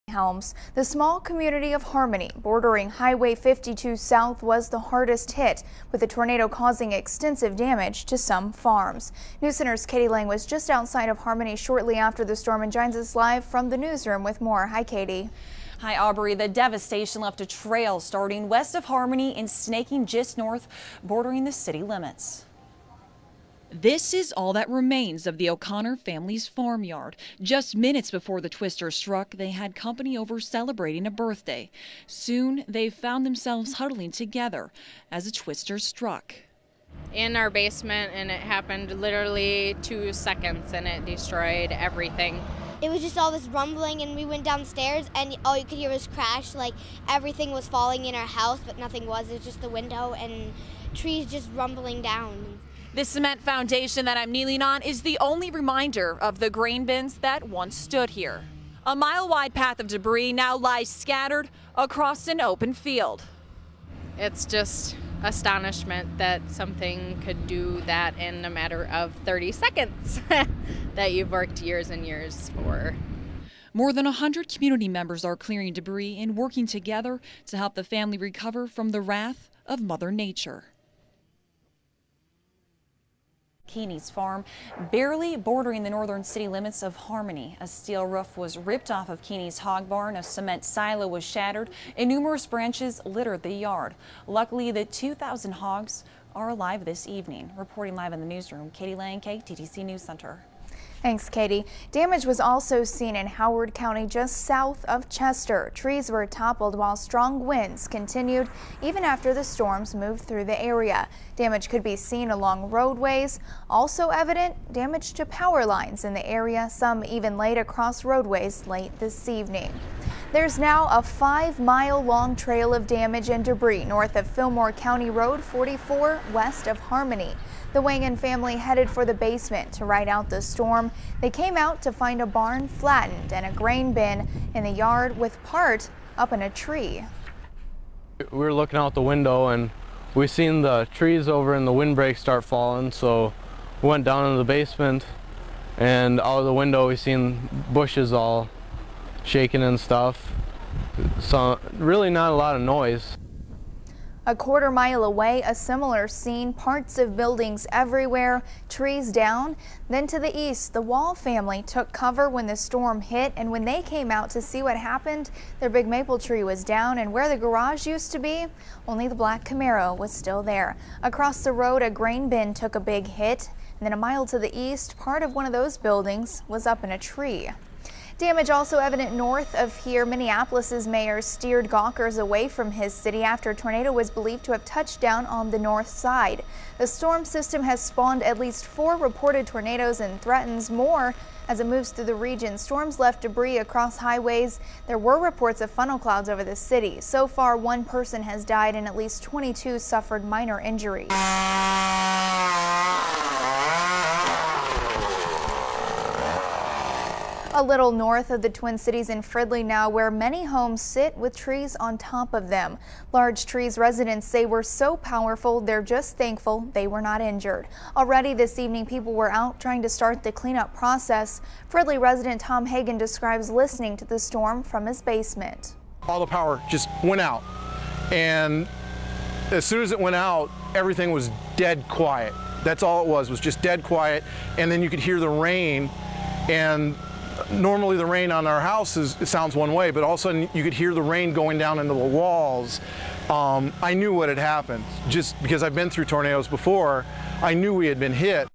Helms. The small community of Harmony, bordering Highway 52 South, was the hardest hit, with the tornado causing extensive damage to some farms. News Center's Katie Lang was just outside of Harmony shortly after the storm and joins us live from the newsroom with more. Hi, Katie. Hi, Aubrey. The devastation left a trail starting west of Harmony and snaking just north, bordering the city limits. This is all that remains of the O'Connor family's farmyard. Just minutes before the twister struck, they had company over celebrating a birthday. Soon, they found themselves huddling together as the twister struck. In our basement, and it happened literally 2 seconds, and it destroyed everything. It was just all this rumbling, and we went downstairs, and all you could hear was crash. Like everything was falling in our house, but nothing was. It was just the window and trees just rumbling down. The cement foundation that I'm kneeling on is the only reminder of the grain bins that once stood here. A mile-wide path of debris now lies scattered across an open field. It's just astonishment that something could do that in a matter of 30 seconds that you've worked years and years for. More than 100 community members are clearing debris and working together to help the family recover from the wrath of Mother Nature. Keeney's farm, barely bordering the northern city limits of Harmony. A steel roof was ripped off of Keeney's hog barn, a cement silo was shattered, and numerous branches littered the yard. Luckily, the 2,000 hogs are alive this evening. Reporting live in the newsroom, Katie Lang, KTTC News Center. Thanks, Katie. Damage was also seen in Howard County, just south of Chester. Trees were toppled while strong winds continued even after the storms moved through the area. Damage could be seen along roadways. Also evident, damage to power lines in the area, some even laid across roadways late this evening. There's now a 5-mile-long trail of damage and debris north of Fillmore County Road 44 west of Harmony. The Wangan family headed for the basement to ride out the storm. They came out to find a barn flattened and a grain bin in the yard with part up in a tree. We were looking out the window and we seen the trees over in the windbreak start falling, so we went down into the basement, and out of the window we seen bushes all shaking and stuff. So really not a lot of noise. A quarter-mile away, a similar scene, parts of buildings everywhere, trees down. Then to the east, the Wall family took cover when the storm hit, and when they came out to see what happened, their big maple tree was down, and where the garage used to be, only the black Camaro was still there. Across the road, a grain bin took a big hit, and then a mile to the east, part of one of those buildings was up in a tree. Damage also evident north of here. Minneapolis's mayor steered gawkers away from his city after a tornado was believed to have touched down on the north side. The storm system has spawned at least 4 reported tornadoes and threatens more as it moves through the region. Storms left debris across highways. There were reports of funnel clouds over the city. So far, 1 person has died and at least 22 suffered minor injuries. A little north of the Twin Cities in Fridley now, where many homes sit with trees on top of them. Large trees residents say were so powerful they're just thankful they were not injured. Already this evening, people were out trying to start the cleanup process. Fridley resident Tom Hagan describes listening to the storm from his basement. All the power just went out, and as soon as it went out, everything was dead quiet. That's all it was just dead quiet, and then you could hear the rain, and normally the rain on our house it sounds one way, but all of a sudden you could hear the rain going down into the walls. I knew what had happened. Just because I've been through tornadoes before, I knew we had been hit.